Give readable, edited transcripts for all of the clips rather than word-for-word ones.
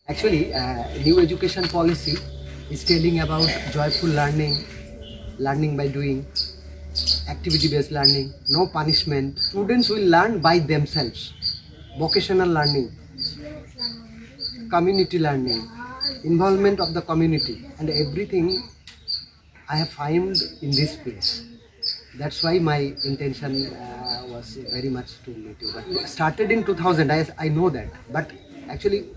Actually, new education policy is telling about joyful learning, learning by doing, activity-based learning, no punishment. Students will learn by themselves. Vocational learning, community learning, involvement of the community, and everything I have found in this place. That's why my intention was very much to meet you. But started in 2000, I know that. But actually,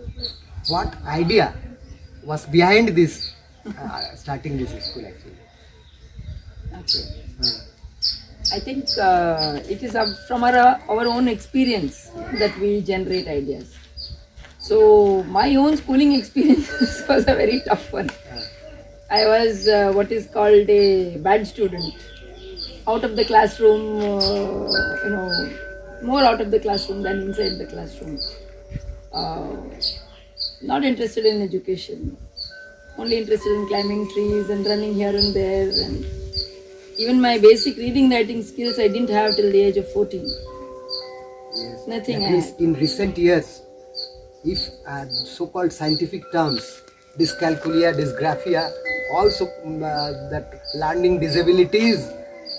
what idea was behind this starting this school actually? Okay. I think it is from our own experience that we generate ideas. So my own schooling experience was a very tough one. I was what is called a bad student. Out of the classroom, more out of the classroom than inside the classroom. Not interested in education, only interested in climbing trees and running here and there, and even my basic reading writing skills I didn't have till the age of 14. Yes. Nothing. At least in recent years, if so-called scientific terms, dyscalculia, dysgraphia, also that learning disabilities,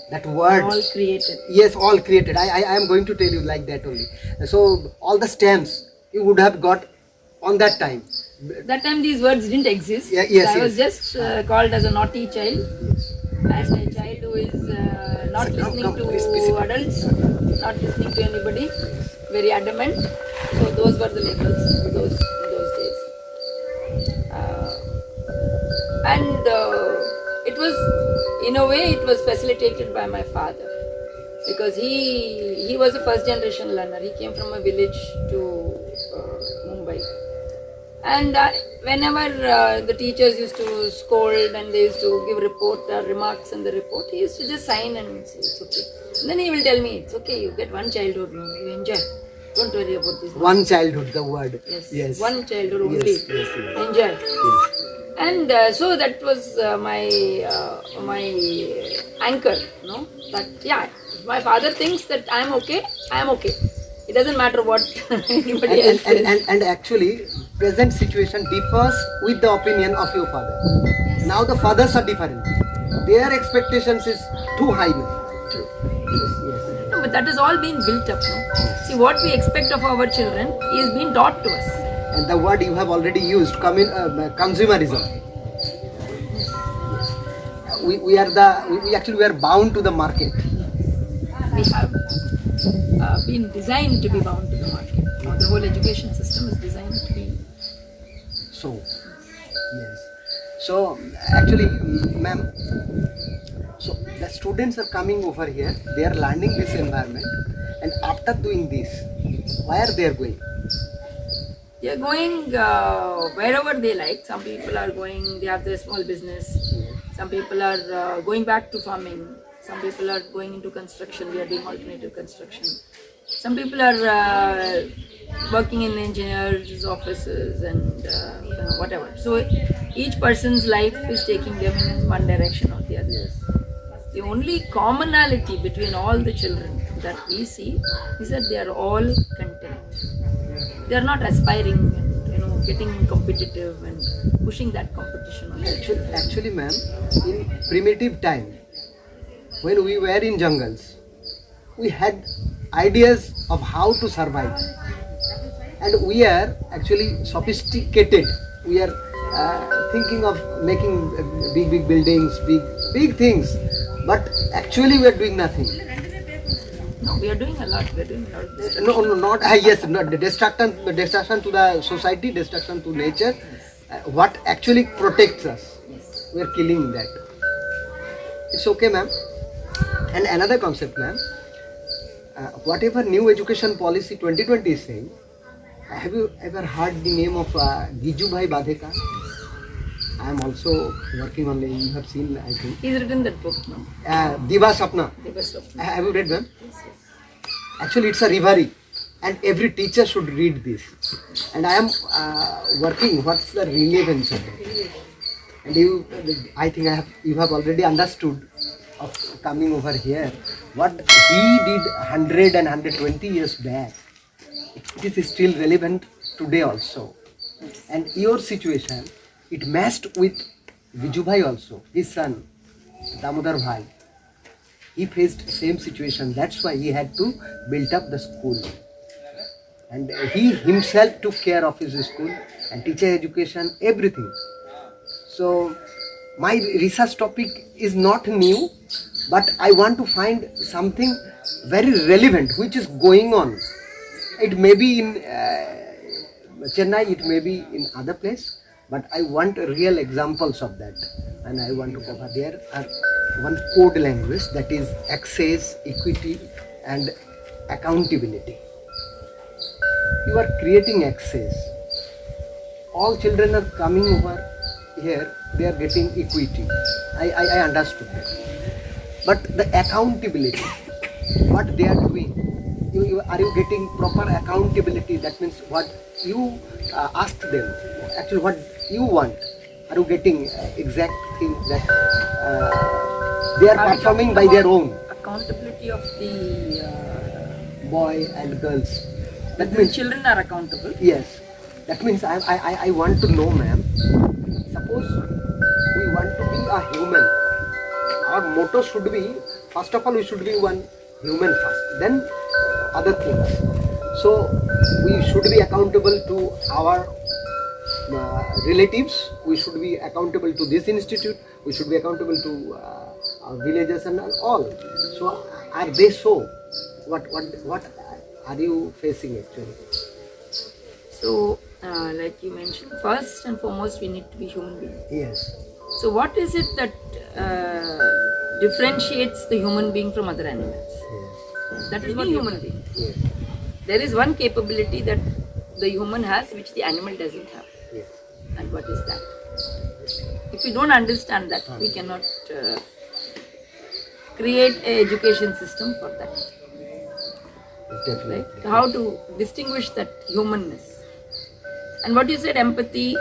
that word. All created. Yes, all created. I am going to tell you like that only. So all the stems you would have got on that time. That time these words didn't exist. Yeah, yes, so I was yes. just called as a naughty child, and a child who is not listening to adults, not listening to anybody, very adamant. So those were the labels those days. And it was, in a way, it was facilitated by my father, because he was a first generation learner. He came from a village to Mumbai. And whenever the teachers used to scold and they used to give remarks in the report, he used to just sign and say it's okay. And then he will tell me, it's okay, you get one childhood, you enjoy. Don't worry about this. One childhood, the word. Yes. One childhood only. Yes. Enjoy. Yes. And so that was my anchor, no? That if my father thinks that I am okay. It doesn't matter what anybody else says. And actually, present situation differs with the opinion of your father. Yes. Now the fathers are different. Their expectations is too high now. True. Yes. No, but that has all been built up, no? See, what we expect of our children is being taught to us. And the word you have already used, consumerism. We are bound to the market. We have been designed to be bound to the market. Now the whole education system is designed to be. So, yes. So, actually, ma'am, so the students are coming over here, they are learning this environment, and after doing this, where they are going? They are going wherever they like. Some people are going, they have their small business. Some people are going back to farming. Some people are going into construction. We are doing alternative construction. Some people are working in engineers' offices and whatever. So each person's life is taking them in one direction or the other. The only commonality between all the children that we see is that they are all content. They are not aspiring and getting competitive and pushing that competition on Actually, ma'am, in primitive time, when we were in jungles, we had ideas of how to survive, and we are actually sophisticated. We are thinking of making big buildings, big things, but actually we are doing nothing. No, we are doing a lot. We are doing a lot of this. No, not yes, not destruction to the society, destruction to nature. What actually protects us, we are killing that. It's okay, ma'am. And another concept, ma'am, whatever new education policy 2020 is saying, have you ever heard the name of Gijubhai Badheka? I am also working on it. You have seen, I think. He's written that book, no? Diva Sapna. Yes. Have you read them? Actually, it's a reverie, and every teacher should read this. And I am working. What's the relevance of it? And I think you have already understood of coming over here. What he did 100 and 120 years back, it is still relevant today also. And your situation, it matched with Viju Bhai also, his son, Damodar Bhai. He faced same situation. That's why he had to build up the school. And he himself took care of his school and teacher education, everything. So my research topic is not new, but I want to find something very relevant which is going on. It may be in Chennai, it may be in other place, but I want real examples of that, and I want to cover. There are one code language, that is access, equity and accountability. You are creating access. All children are coming over here, they are getting equity. I understood that. But the accountability, what they are doing, are you getting proper accountability? That means what you ask them, actually what you want. Are you getting exact thing that they are performing by their own? Accountability of the boy and girls. That means children are accountable. Yes. That means I want to know, ma'am. Suppose we want to be a human. Our motto should be, first of all, we should be one human first, then other things. So we should be accountable to our relatives, we should be accountable to this institute, we should be accountable to our villages and all. So are they so? What are you facing actually? So like you mentioned, first and foremost we need to be human beings. Yes. So what is it that differentiates the human being from other animals? Yes. That is what human being. Yes. There is one capability that the human has which the animal doesn't have. Yes. And what is that? If we don't understand that, we cannot create an education system for that. Definitely. Right? How to distinguish that humanness. And what you said, empathy,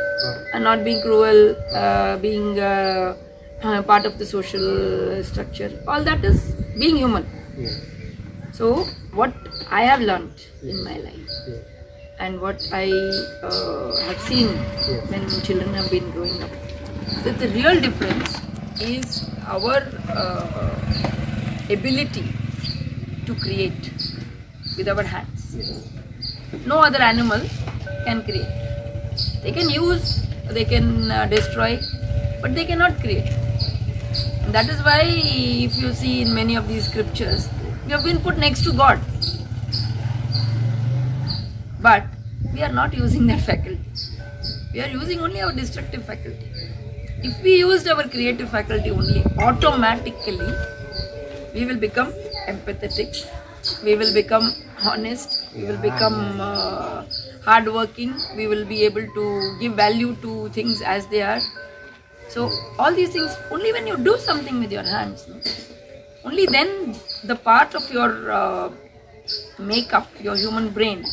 and not being cruel, being part of the social structure, all that is being human. Yes. So what I have learnt in my life, Yes. and what I have seen when children have been growing up, that the real difference is our ability to create with our hands. Yes. No other animal can create. They can use, they can destroy, but they cannot create. And that is why if you see in many of these scriptures, we have been put next to God. But we are not using that faculty. We are using only our destructive faculty. If we used our creative faculty only, automatically we will become empathetic, we will become honest, we will become hardworking, we will be able to give value to things as they are. So all these things, only when you do something with your hands, no? Only then the part of your makeup, your human brain,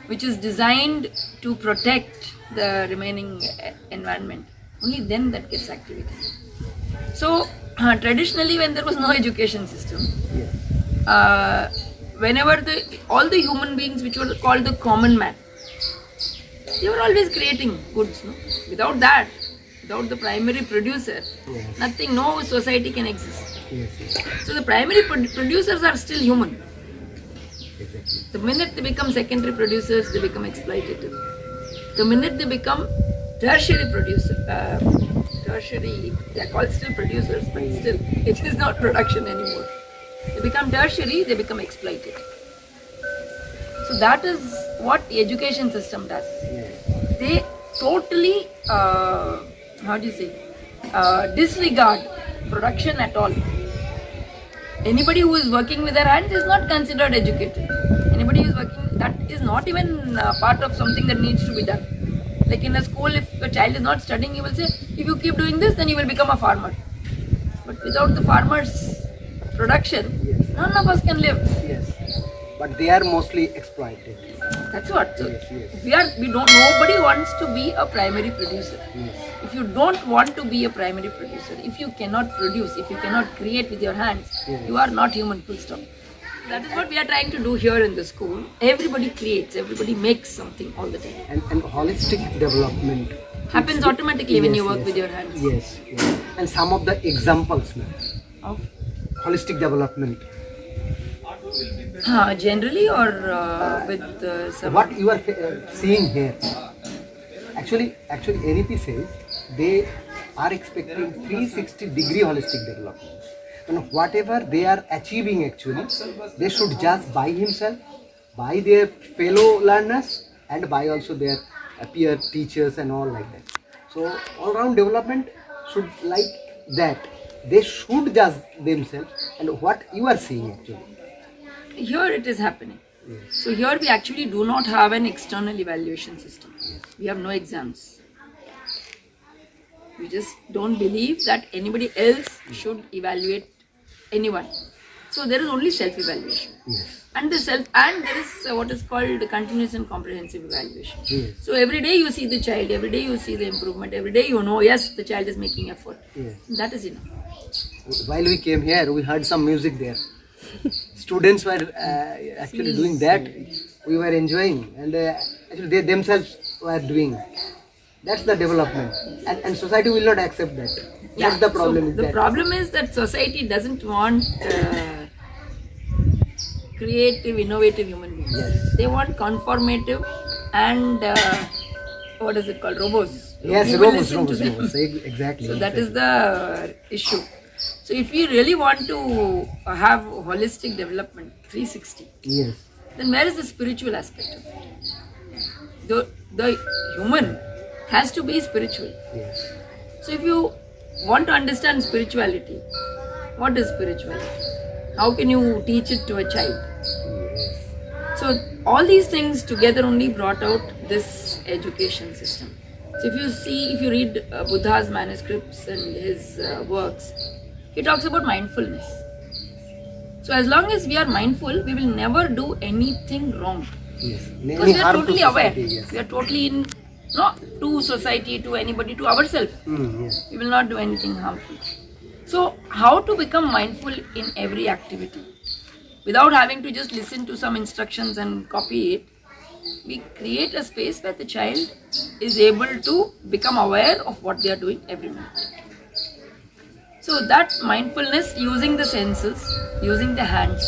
which is designed to protect the remaining environment, only then that gets activated. So traditionally, when there was no education system, whenever all the human beings which were called the common man, they were always creating goods. No? Without that, without the primary producer, nothing, no society can exist. So the primary producers are still human. Exactly. The minute they become secondary producers, they become exploitative. The minute they become tertiary producers, they are called still producers, but still it is not production anymore. They become tertiary, they become exploitative. So that is what the education system does. They totally, disregard production at all. Anybody who is working with their hands is not considered educated. Anybody who is working, that is not even part of something that needs to be done. Like in a school, if a child is not studying, you will say, if you keep doing this, then you will become a farmer. But without the farmer's production, none of us can live. Yes. But they are mostly exploited. That's what. So Yes. Nobody wants to be a primary producer. Yes. If you don't want to be a primary producer, if you cannot produce, if you cannot create with your hands, you are not human, full stop. That is what we are trying to do here in the school. Everybody creates, everybody makes something all the time. And holistic development Happens automatically when you work yes. with your hands. Yes, yes. And some of the examples, ma'am, Of holistic development. generally or with some. What you are seeing here, actually NEP says they are expecting 360-degree holistic development. And whatever they are achieving, actually, they should judge by himself, by their fellow learners, and by also their peer teachers and all like that. So all-round development should like that. They should judge themselves and what you are seeing actually. Here it is happening. Yes. So here we actually do not have an external evaluation system. We have no exams. We just don't believe that anybody else should evaluate anyone. So there is only self-evaluation. Yes. And there is what is called continuous and comprehensive evaluation. Yes. So every day you see the child, every day you see the improvement, every day you know, yes, the child is making effort. Yes. That is enough. While we came here, we heard some music there. Students were actually doing that. We were enjoying, and actually they themselves were doing. That's the development, and society will not accept that. That's the problem. So the problem is that society doesn't want creative, innovative human beings. Yes. They want conformative and what is it called? Robots. Yes, Who will robots, listen to them. exactly. So that is the issue. So if we really want to have holistic development, 360, Yes. then where is the spiritual aspect of it? The human has to be spiritual. Yes. So if you want to understand spirituality, what is spirituality? How can you teach it to a child? Yes. So all these things together only brought out this education system. So if you read Buddha's manuscripts and his works, he talks about mindfulness. So as long as we are mindful, we will never do anything wrong. Yes. Because we are totally aware. Yes. We are totally in, not to society, to anybody, to ourselves. Yes. We will not do anything harmful. So how to become mindful in every activity? Without having to just listen to some instructions and copy it, we create a space where the child is able to become aware of what they are doing every minute. So that mindfulness, using the senses, using the hands,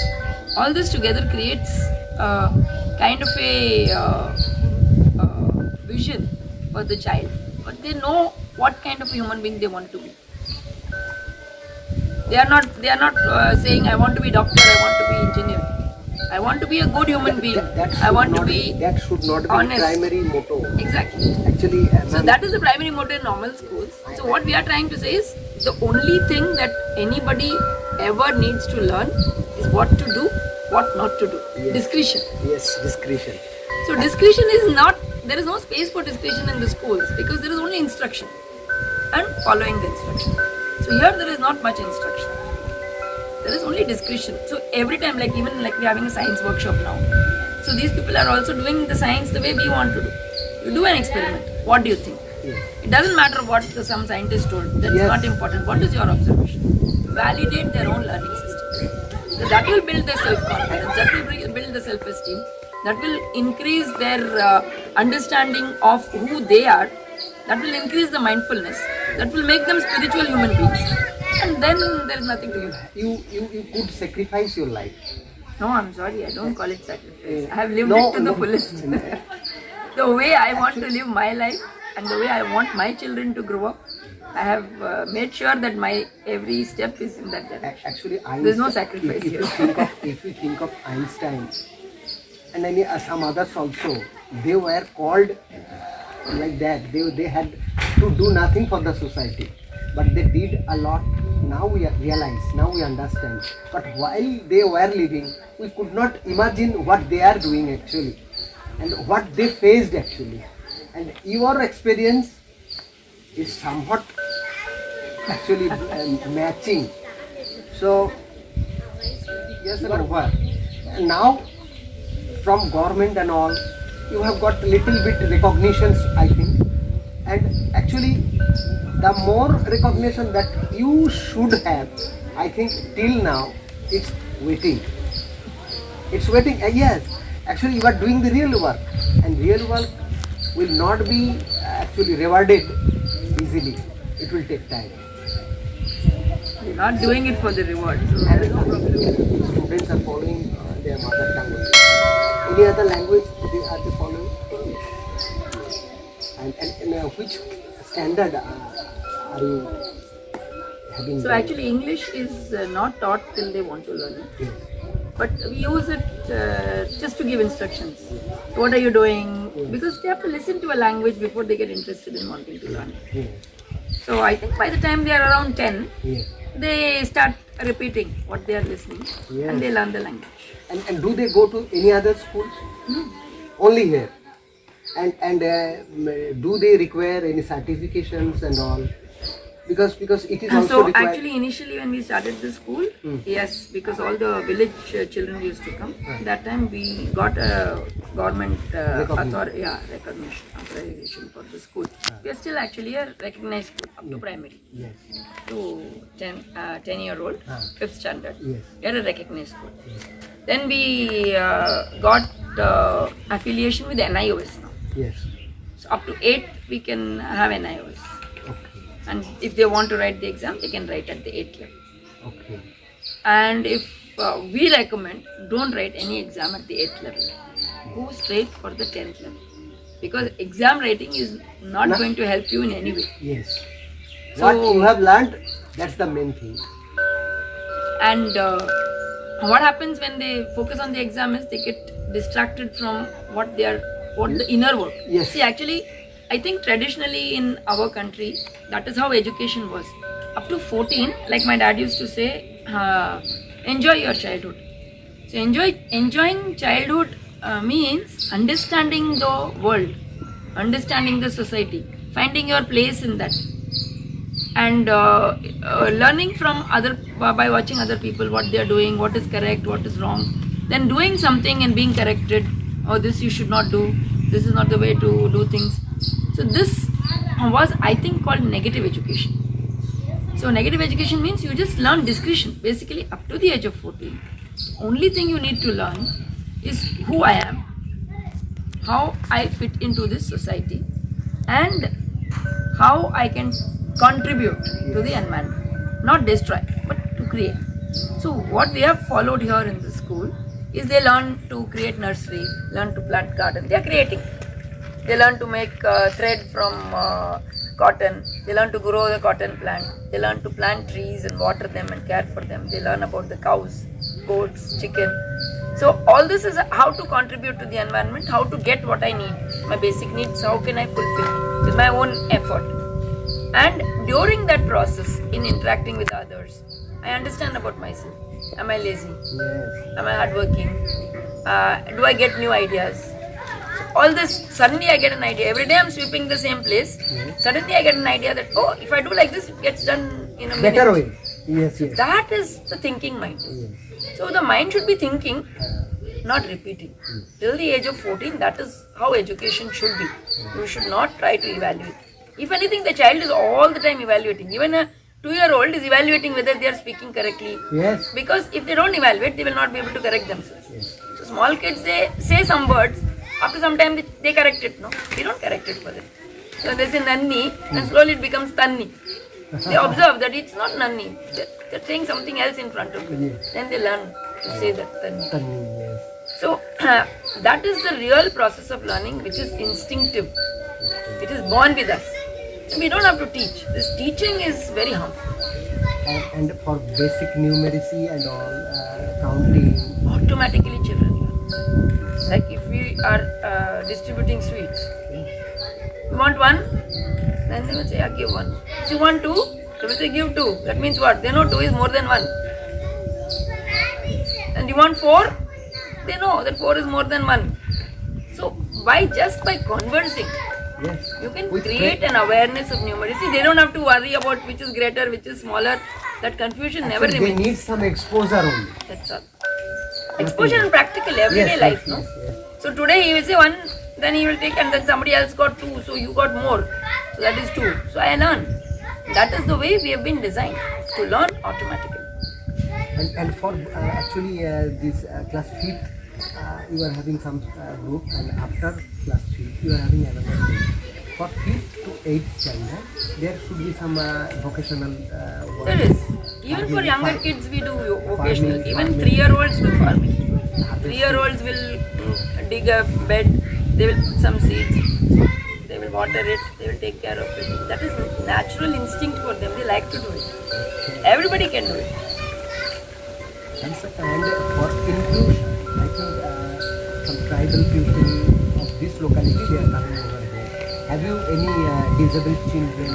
all this together creates kind of a vision for the child. But they know what kind of human being they want to be. They are not saying, I want to be doctor, I want to be engineer. I want to be a good human being. I want to be That should not be honest. primary motto. Exactly. Actually, So that is the primary motto in normal schools. So what we are trying to say is, the only thing that anybody ever needs to learn is what to do, what not to do. Yes. Discretion. Yes, discretion. So discretion is not, there is no space for discretion in the schools because there is only instruction and following the instruction. So here there is not much instruction. There is only discretion. So every time, even like we're having a science workshop now. So these people are also doing the science the way we want to do. You do an experiment. What do you think? Yes. It doesn't matter what some scientist told. That's Yes. not important. What is your observation? Validate their own learning system. So that will build their self-confidence. That will build the self-esteem. That will increase their understanding of who they are. That will increase the mindfulness. That will make them spiritual human beings. And then there is nothing to you. You could sacrifice your life. No, I'm sorry. I don't call it sacrifice. I have lived No, it to the no. fullest. The way I want to live my life and the way I want my children to grow up, I have made sure that my every step is in that direction. Actually, There's no sacrifice if here. if you think of Einstein and some others also, they were called like that. They had to do nothing for the society, but they did a lot. Now we realize, now we understand. But while they were living, we could not imagine what they are doing actually and what they faced actually. And your experience is somewhat actually matching. So yes, over. And now from government and all, you have got little bit recognitions, I think. And actually, the more recognition that you should have, I think till now, it's waiting. It's waiting. Yes, actually you are doing the real work, and real work will not be actually rewarded easily. It will take time. You're not doing it for the reward. So there is no problem. Students are following their mother tongue only. Any other language are they following? English. And which standard are you having? So actually English is not taught till they want to learn it. Yes. But we use it just to give instructions. What are you doing? Because they have to listen to a language before they get interested in wanting to learn it. Yes. So I think by the time they are around 10, Yes. they start repeating what they are listening and they learn the language. And do they go to any other schools? No. Only here. And do they require any certifications and all? Because it is also So required. actually initially when we started the school, yes, because all the village children used to come. That time we got a government recognition, authorization for the school. We are still actually a recognized school up to primary. Yes. To 10-year-old, 5th standard. Yes. We are a recognized school. Then we got affiliation with NIOS now. Yes. So up to 8 we can have NIOS. Okay. And if they want to write the exam, they can write at the 8th level. Okay. And if we recommend, don't write any exam at the 8th level. Go straight for the 10th level. Because exam writing is not going to help you in any way. Yes. So, what you have learned, that's the main thing. And what happens when they focus on the exam is they get distracted from what the inner work. Yes. See, actually, I think traditionally in our country, that is how education was. Up to 14, like my dad used to say, enjoy your childhood. So enjoying childhood means understanding the world, understanding the society, finding your place in that, and learning from by watching other people what they are doing, what is correct, what is wrong, then doing something and being corrected. Oh, this you should not do. This is not the way to do things. So this was, I think, called negative education. So negative education means you just learn discretion, basically up to the age of 14. Only thing you need to learn is who I am, how I fit into this society, and how I can contribute to the environment. Not destroy, but to create. So what we have followed here in the school is they learn to create nursery, learn to plant garden. They are creating. They learn to make thread from cotton. They learn to grow the cotton plant. They learn to plant trees and water them and care for them. They learn about the cows, goats, chicken. So all this is how to contribute to the environment, how to get what I need, my basic needs, how can I fulfill with my own effort. And during that process, in interacting with others, I understand about myself. Am I lazy? Yes. Am I hardworking? Do I get new ideas? All this, suddenly I get an idea. Every day I'm sweeping the same place. Yes. Suddenly I get an idea that, oh, if I do like this, it gets done in a minute. Better way. Yes, yes. That is the thinking mind. Yes. So the mind should be thinking, not repeating. Till the age of 14, that is how education should be. You should not try to evaluate. If anything, the child is all the time evaluating. Even a 2-year-old is evaluating whether they are speaking correctly. Yes. Because if they don't evaluate, they will not be able to correct themselves. Yes. So small kids, they say some words. After some time, they correct it. No, we don't correct it for them. So they say nanni, and slowly it becomes tanni. They observe that it's not nanni. They're saying something else in front of you. Yes. Then they learn to say that tanni. Yes. So that is the real process of learning, which is instinctive. It is born with us. We don't have to teach. This teaching is very harmful. And for basic numeracy and all, counting. Automatically children learn. Like if we are distributing sweets, you want one? Then they will say, give one. If you want two, they will say, give two. That means what? They know two is more than one. And you want 4? They know that 4 is more than 1. So just by conversing, Yes. you can create an awareness of numeracy. They don't have to worry about which is greater, which is smaller. That confusion never They remains. need some exposure only. That's all. Exposure in practical, everyday life, no? Yes. So today he will say 1, then he will take, and then somebody else got 2, so you got more. So that is 2. So I learn. That is the way we have been designed, to learn automatically. And for actually this class 5th you are having some group, and after class 3 you are having another group. For 5th to 8th standard, there should be some vocational work. There is. Even for younger kids we do vocational. Even 3-year-olds do farming. 3-year-olds will dig a bed, they will put some seeds, they will water it, they will take care of it. That is natural instinct for them, they like to do it. Everybody can do it. And for inclusion, I think some tribal people of this locality, they are coming over here. Have you any disabled children?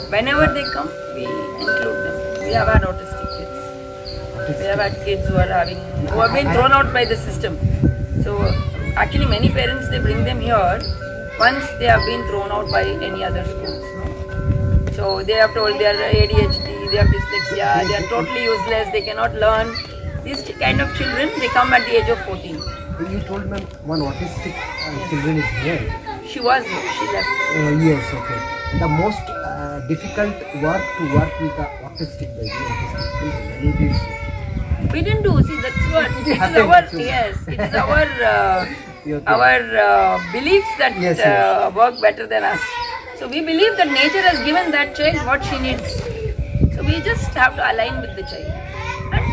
Whenever they come, we include them. We have had autistic kids. We have had kids who have been thrown out by the system. So actually many parents, they bring them here once they have been thrown out by any other schools. So they are told they are ADHD, they have dyslexia, they are totally useless, they cannot learn. These kind of children, they come at the age of 14. You told me one autistic children is here. She was here, she left. Yes, okay. The most difficult work to work with the autistic baby, We didn't do, see that's what, it is our beliefs that work better than us. So we believe that nature has given that child what she needs. So we just have to align with the child. And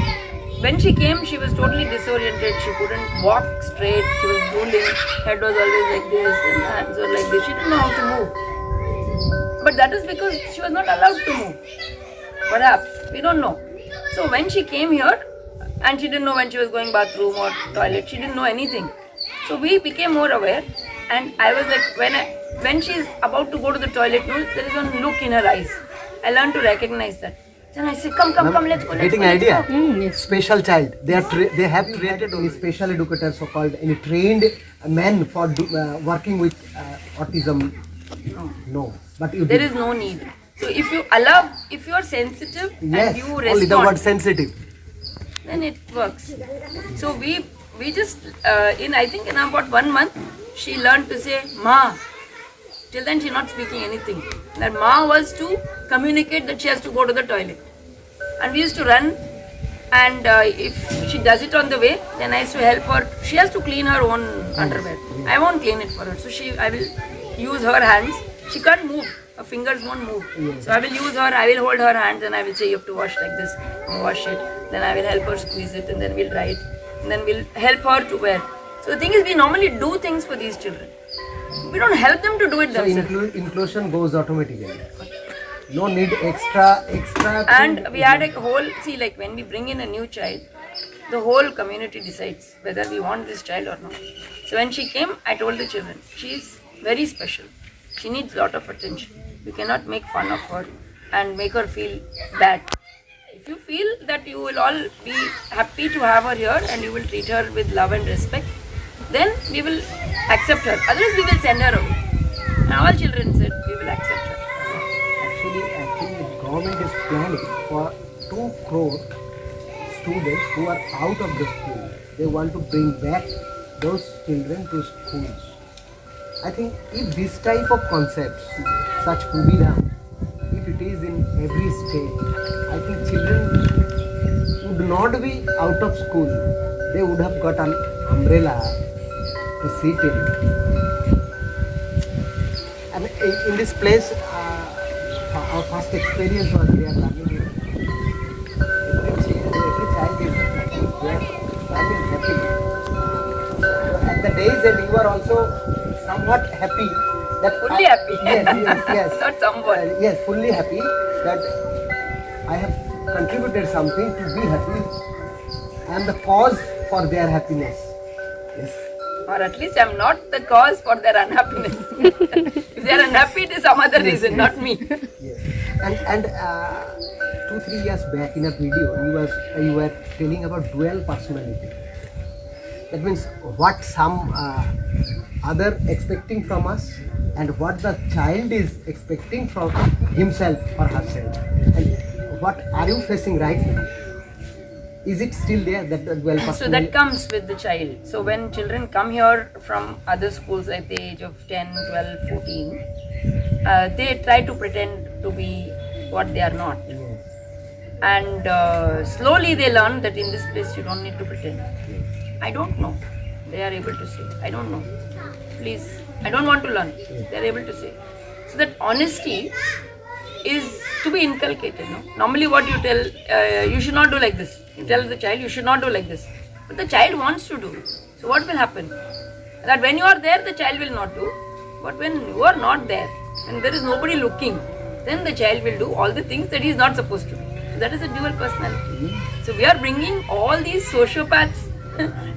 when she came, she was totally disoriented. She couldn't walk straight. She was drooling. Head was always like this and hands were like this. She didn't know how to move. But that is because she was not allowed to move. Perhaps. We don't know. So when she came here, and she didn't know when she was going bathroom or toilet. She didn't know anything. So we became more aware. And I was like, when she's about to go to the toilet, there is one look in her eyes. I learned to recognize that. Then I said, come, let's go. Getting idea? Yes. Special child. They have created any special educator, so-called any trained men for working with autism. No. But there is no need. So if you allow, if you are sensitive and you respond, only the word sensitive, then it works. So we just I think in about 1 month she learned to say Ma. Till then she not speaking anything. That Ma was to communicate that she has to go to the toilet. And we used to run, and if she does it on the way, then I used to help her. She has to clean her own underwear. I won't clean it for her. So I will use her hands. She can't move. Her fingers won't move. So I will use her. I will hold her hands and I will say you have to wash like this. Wash it. Then I will help her squeeze it, and then we'll dry it. And then we'll help her to wear. So the thing is, we normally do things for these children. We don't help them to do it themselves. So inclusion goes automatically. No need extra. And we had a whole, like when we bring in a new child, the whole community decides whether we want this child or not. So when she came, I told the children, she is very special. She needs a lot of attention. You cannot make fun of her and make her feel bad. If you feel that you will all be happy to have her here and you will treat her with love and respect, then we will accept her. Otherwise, we will send her away. And all children said, we will accept her. Actually, the government is planning for 2 crore students who are out of the school. They want to bring back those children to schools. I think if this type of concepts, such Puvidham, if it is in every state, I think children would not be out of school. They would have got an umbrella to sit in. And in this place, our first experience was we are learning it. Every child is happy. We are learning happy. So at the days end, you are also somewhat happy. Fully happy. Yes. Not somewhat. Yes, fully happy that I have contributed something to be happy. I am the cause for their happiness. Yes. Or at least I am not the cause for their unhappiness. If they are unhappy, it is some other reason, not me. Yes. And 2-3 years back in a video, you were telling about dual personality. That means what some other expecting from us and what the child is expecting from himself or herself. And what are you facing right now? Is it still there, that dual personality? So that comes with the child. So when children come here from other schools at the age of 10, 12, 14, they try to pretend to be what they are not. Yes. And slowly they learn that in this place you don't need to pretend. I don't know. They are able to say, I don't know. Please, I don't want to learn. They are able to say. So that honesty is to be inculcated. No? Normally what you tell, you should not do like this. You tell the child, you should not do like this. But the child wants to do. So what will happen? That when you are there, the child will not do. But when you are not there, and there is nobody looking, then the child will do all the things that he is not supposed to do. So that is a dual personality. So we are bringing all these sociopaths,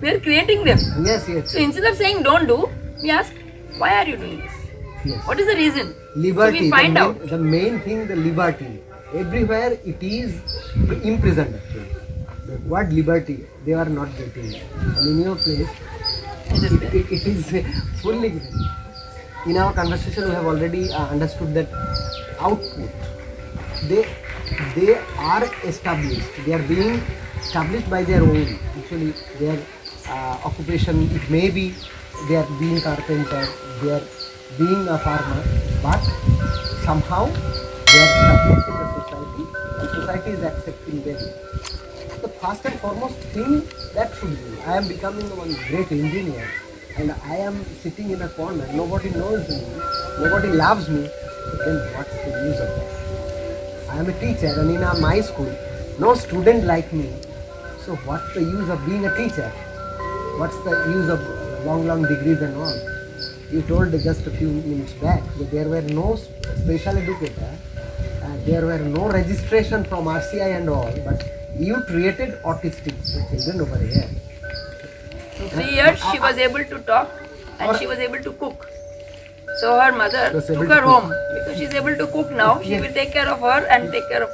we are creating them. Yes, yes. So instead of saying don't do, we ask, why are you doing this? Yes. What is the reason? Liberty. So we find out. The main thing, the liberty. Everywhere it is imprisoned actually. The word liberty, they are not getting it. And in your place, it is fully given. In our conversation, we have already understood that output, they are established. They are being established by their own. Actually, their occupation, it may be they are being carpenter, they are being a farmer, but somehow they are established in the society, and society is accepting them. The first and foremost thing that should be, I am becoming one great engineer, and I am sitting in a corner, nobody knows me, nobody loves me, then what's the use of that? I am a teacher, and in my school, no student like me, so what's the use of being a teacher? What's the use of long degrees and all? You told just a few minutes back that there were no special educator, there were no registration from RCI and all, but you created autistic children over here. In 3 years she was able to talk and she was able to cook. So her mother took her home because she is able to cook now. She will take care of her and take care of.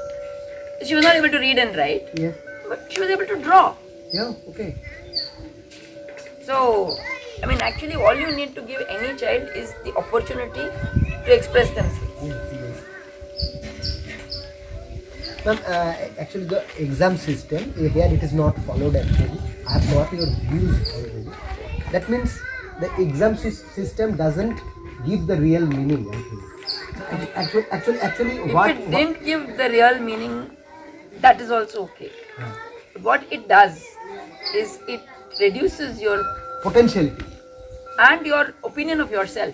She was not able to read and write, but she was able to draw. Yeah, okay. So, I mean, actually, all you need to give any child is the opportunity to express themselves. Yes. But actually, the exam system here it is not followed. Actually, I have got your views already. That means the exam system doesn't give the real meaning. Actually, if it didn't give the real meaning, that is also okay. What it does is it reduces your potentiality and your opinion of yourself,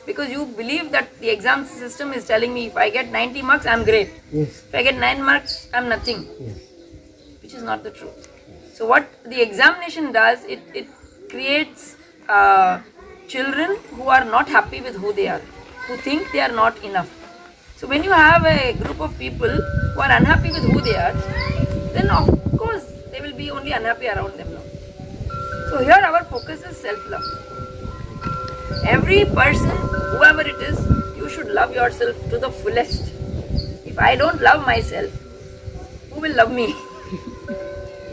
because you believe that the exam system is telling me if I get 90 marks I'm great, if I get 9 marks I'm nothing, which is not the truth. So what the examination does, it creates children who are not happy with who they are, who think they are not enough. So when you have a group of people who are unhappy with who they are, then of course they will be only unhappy around them now. So here our focus is self-love. Every person, whoever it is, you should love yourself to the fullest. If I don't love myself, who will love me?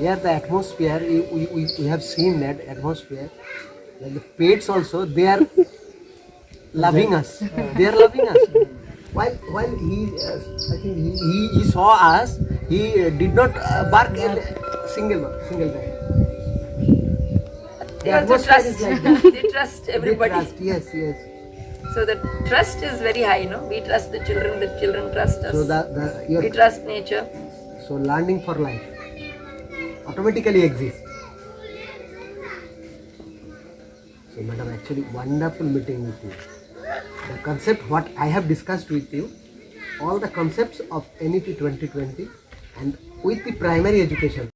Yeah, the atmosphere, we have seen that atmosphere. Like the pets also, they are loving us. They are loving us. While he, I think he saw us, he did not bark a single time. They also trust. They trust everybody. They trust, yes. So the trust is very high, no? We trust the children trust us. So we trust nature. So learning for life automatically exists. So madam, actually wonderful meeting with you. The concept what I have discussed with you, all the concepts of NEP 2020 and with the primary education.